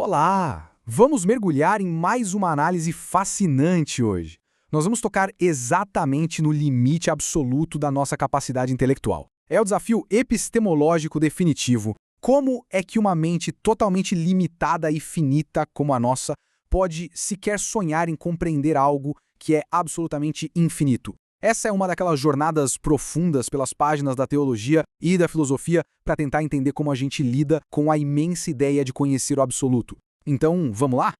Olá! Vamos mergulhar em mais uma análise fascinante hoje. Nós vamos tocar exatamente no limite absoluto da nossa capacidade intelectual. É o desafio epistemológico definitivo. Como é que uma mente totalmente limitada e finita como a nossa pode sequer sonhar em compreender algo que é absolutamente infinito? Essa é uma daquelas jornadas profundas pelas páginas da teologia e da filosofia para tentar entender como a gente lida com a imensa ideia de conhecer o absoluto. Então, vamos lá?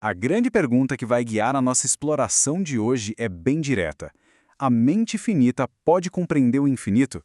A grande pergunta que vai guiar a nossa exploração de hoje é bem direta. A mente finita pode compreender o infinito?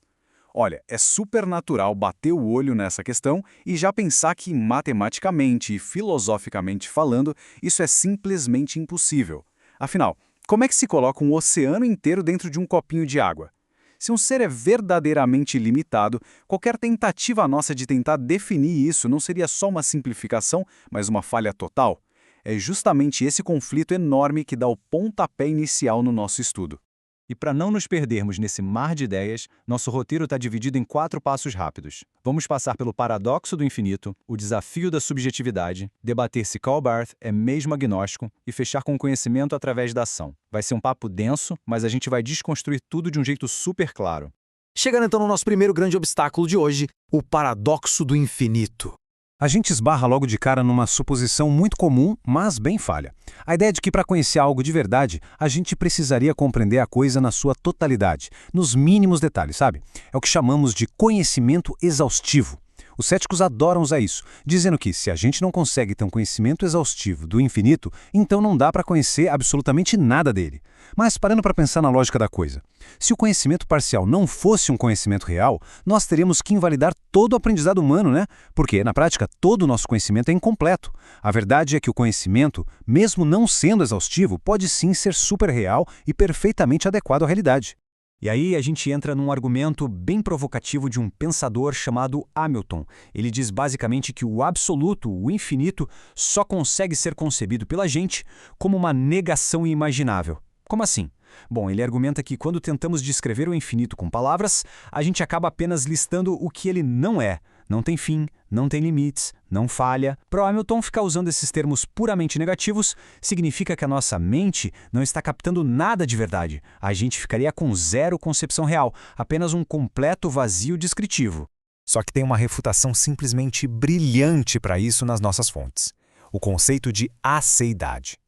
Olha, é super natural bater o olho nessa questão e já pensar que matematicamente e filosoficamente falando, isso é simplesmente impossível. Afinal, como é que se coloca um oceano inteiro dentro de um copinho de água? Se um ser é verdadeiramente limitado, qualquer tentativa nossa de tentar definir isso não seria só uma simplificação, mas uma falha total? É justamente esse conflito enorme que dá o pontapé inicial no nosso estudo. E para não nos perdermos nesse mar de ideias, nosso roteiro está dividido em 4 passos rápidos. Vamos passar pelo paradoxo do infinito, o desafio da subjetividade, debater se Karl Barth é mesmo agnóstico e fechar com o conhecimento através da ação. Vai ser um papo denso, mas a gente vai desconstruir tudo de um jeito super claro. Chegando então no nosso primeiro grande obstáculo de hoje, o paradoxo do infinito. A gente esbarra logo de cara numa suposição muito comum, mas bem falha. A ideia de que para conhecer algo de verdade, a gente precisaria compreender a coisa na sua totalidade, nos mínimos detalhes, sabe? É o que chamamos de conhecimento exaustivo. Os céticos adoram usar isso, dizendo que se a gente não consegue ter um conhecimento exaustivo do infinito, então não dá para conhecer absolutamente nada dele. Mas parando para pensar na lógica da coisa, se o conhecimento parcial não fosse um conhecimento real, nós teríamos que invalidar todo o aprendizado humano, né? Porque, na prática, todo o nosso conhecimento é incompleto. A verdade é que o conhecimento, mesmo não sendo exaustivo, pode sim ser super real e perfeitamente adequado à realidade. E aí a gente entra num argumento bem provocativo de um pensador chamado Hamilton. Ele diz basicamente que o absoluto, o infinito, só consegue ser concebido pela gente como uma negação imaginável. Como assim? Bom, ele argumenta que quando tentamos descrever o infinito com palavras, a gente acaba apenas listando o que ele não é. Não tem fim, não tem limites, não falha. Para Hamilton, ficar usando esses termos puramente negativos significa que a nossa mente não está captando nada de verdade. A gente ficaria com zero concepção real, apenas um completo vazio descritivo. Só que tem uma refutação simplesmente brilhante para isso nas nossas fontes. O conceito de aceidade.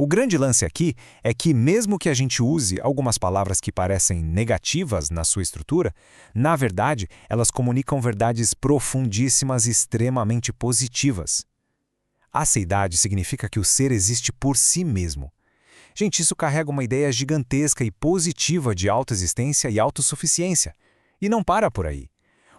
O grande lance aqui é que, mesmo que a gente use algumas palavras que parecem negativas na sua estrutura, na verdade, elas comunicam verdades profundíssimas e extremamente positivas. Aceidade significa que o ser existe por si mesmo. Gente, isso carrega uma ideia gigantesca e positiva de autoexistência e autossuficiência. E não para por aí.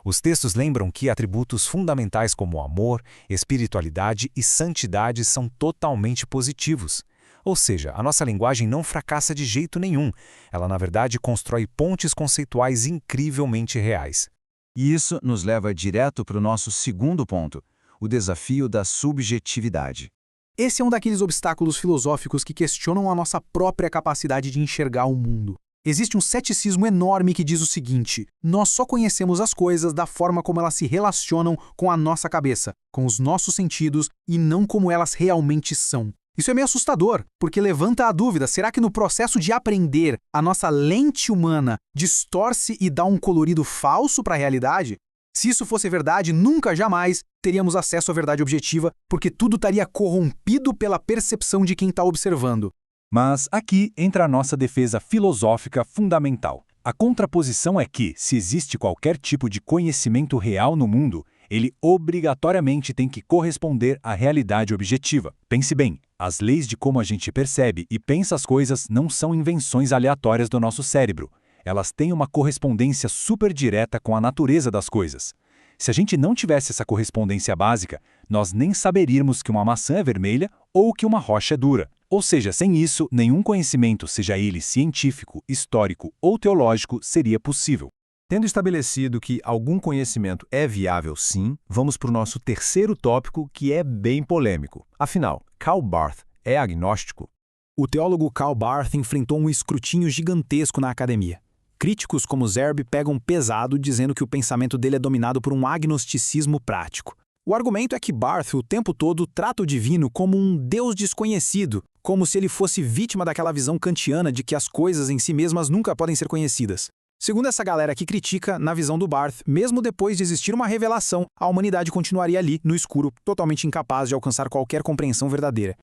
Os textos lembram que atributos fundamentais como amor, espiritualidade e santidade são totalmente positivos. Ou seja, a nossa linguagem não fracassa de jeito nenhum. Ela, na verdade, constrói pontes conceituais incrivelmente reais. E isso nos leva direto para o nosso segundo ponto, o desafio da subjetividade. Esse é um daqueles obstáculos filosóficos que questionam a nossa própria capacidade de enxergar o mundo. Existe um ceticismo enorme que diz o seguinte: nós só conhecemos as coisas da forma como elas se relacionam com a nossa cabeça, com os nossos sentidos e não como elas realmente são. Isso é meio assustador, porque levanta a dúvida: será que no processo de aprender, a nossa lente humana distorce e dá um colorido falso para a realidade? Se isso fosse verdade, nunca jamais teríamos acesso à verdade objetiva, porque tudo estaria corrompido pela percepção de quem está observando. Mas aqui entra a nossa defesa filosófica fundamental. A contraposição é que, se existe qualquer tipo de conhecimento real no mundo, ele obrigatoriamente tem que corresponder à realidade objetiva. Pense bem, as leis de como a gente percebe e pensa as coisas não são invenções aleatórias do nosso cérebro. Elas têm uma correspondência super direta com a natureza das coisas. Se a gente não tivesse essa correspondência básica, nós nem saberíamos que uma maçã é vermelha ou que uma rocha é dura. Ou seja, sem isso, nenhum conhecimento, seja ele científico, histórico ou teológico, seria possível. Tendo estabelecido que algum conhecimento é viável sim, vamos para o nosso terceiro tópico, que é bem polêmico. Afinal, Karl Barth é agnóstico? O teólogo Karl Barth enfrentou um escrutínio gigantesco na academia. Críticos como Zerbe pegam pesado dizendo que o pensamento dele é dominado por um agnosticismo prático. O argumento é que Barth o tempo todo trata o divino como um Deus desconhecido, como se ele fosse vítima daquela visão kantiana de que as coisas em si mesmas nunca podem ser conhecidas. Segundo essa galera que critica, na visão do Barth, mesmo depois de existir uma revelação, a humanidade continuaria ali, no escuro, totalmente incapaz de alcançar qualquer compreensão verdadeira.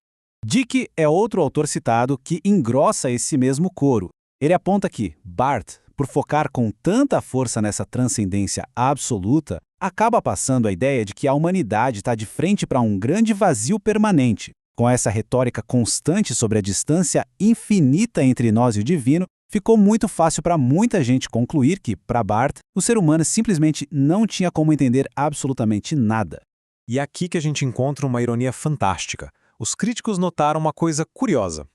Dick é outro autor citado que engrossa esse mesmo coro. Ele aponta que Barth, por focar com tanta força nessa transcendência absoluta, acaba passando a ideia de que a humanidade está de frente para um grande vazio permanente. Com essa retórica constante sobre a distância infinita entre nós e o divino, ficou muito fácil para muita gente concluir que, para Barth, o ser humano simplesmente não tinha como entender absolutamente nada. E é aqui que a gente encontra uma ironia fantástica. Os críticos notaram uma coisa curiosa.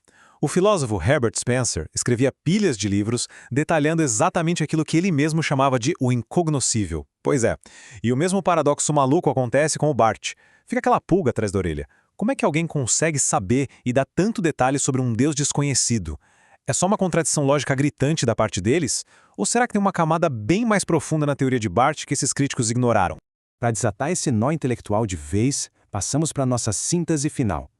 O filósofo Herbert Spencer escrevia pilhas de livros detalhando exatamente aquilo que ele mesmo chamava de o incognoscível. Pois é, e o mesmo paradoxo maluco acontece com o Barth. Fica aquela pulga atrás da orelha. Como é que alguém consegue saber e dar tanto detalhe sobre um Deus desconhecido? É só uma contradição lógica gritante da parte deles? Ou será que tem uma camada bem mais profunda na teoria de Barth que esses críticos ignoraram? Para desatar esse nó intelectual de vez, passamos para a nossa síntese final.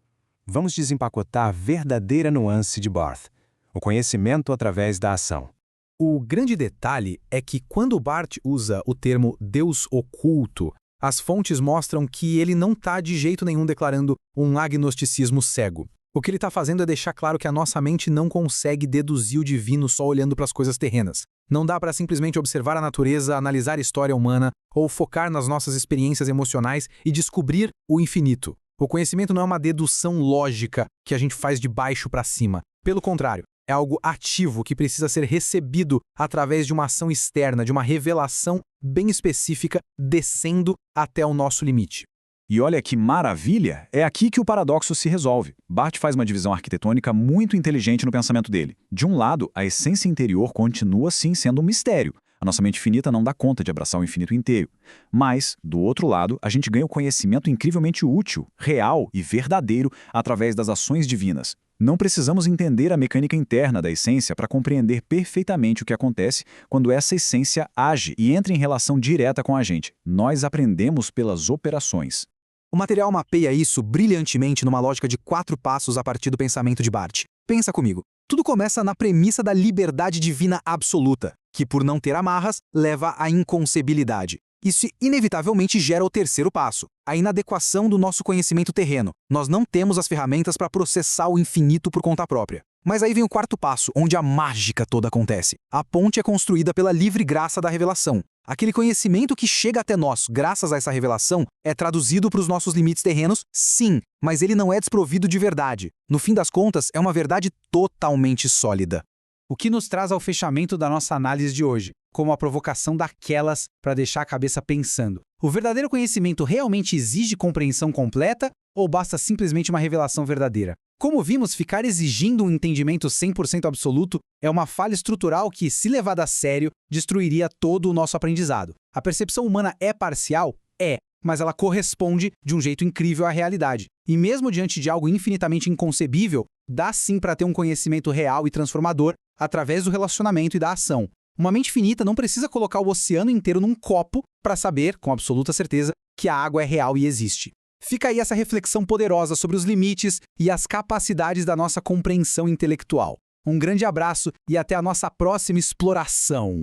Vamos desempacotar a verdadeira nuance de Barth, o conhecimento através da ação. O grande detalhe é que quando Barth usa o termo Deus oculto, as fontes mostram que ele não está de jeito nenhum declarando um agnosticismo cego. O que ele está fazendo é deixar claro que a nossa mente não consegue deduzir o divino só olhando para as coisas terrenas. Não dá para simplesmente observar a natureza, analisar a história humana ou focar nas nossas experiências emocionais e descobrir o infinito. O conhecimento não é uma dedução lógica que a gente faz de baixo para cima. Pelo contrário, é algo ativo que precisa ser recebido através de uma ação externa, de uma revelação bem específica, descendo até o nosso limite. E olha que maravilha! É aqui que o paradoxo se resolve. Barth faz uma divisão arquitetônica muito inteligente no pensamento dele. De um lado, a essência interior continua sim sendo um mistério. A nossa mente finita não dá conta de abraçar o infinito inteiro. Mas, do outro lado, a gente ganha o conhecimento incrivelmente útil, real e verdadeiro através das ações divinas. Não precisamos entender a mecânica interna da essência para compreender perfeitamente o que acontece quando essa essência age e entra em relação direta com a gente. Nós aprendemos pelas operações. O material mapeia isso brilhantemente numa lógica de 4 passos a partir do pensamento de Barth. Pensa comigo. Tudo começa na premissa da liberdade divina absoluta, que por não ter amarras, leva à inconcebilidade. Isso inevitavelmente gera o terceiro passo, a inadequação do nosso conhecimento terreno. Nós não temos as ferramentas para processar o infinito por conta própria. Mas aí vem o quarto passo, onde a mágica toda acontece. A ponte é construída pela livre graça da revelação. Aquele conhecimento que chega até nós, graças a essa revelação, é traduzido para os nossos limites terrenos, sim, mas ele não é desprovido de verdade. No fim das contas, é uma verdade totalmente sólida. O que nos traz ao fechamento da nossa análise de hoje, como a provocação daquelas para deixar a cabeça pensando. O verdadeiro conhecimento realmente exige compreensão completa ou basta simplesmente uma revelação verdadeira? Como vimos, ficar exigindo um entendimento 100% absoluto é uma falha estrutural que, se levada a sério, destruiria todo o nosso aprendizado. A percepção humana é parcial? É, mas ela corresponde de um jeito incrível à realidade. E mesmo diante de algo infinitamente inconcebível, dá sim para ter um conhecimento real e transformador através do relacionamento e da ação. Uma mente finita não precisa colocar o oceano inteiro num copo para saber, com absoluta certeza, que a água é real e existe. Fica aí essa reflexão poderosa sobre os limites e as capacidades da nossa compreensão intelectual. Um grande abraço e até a nossa próxima exploração!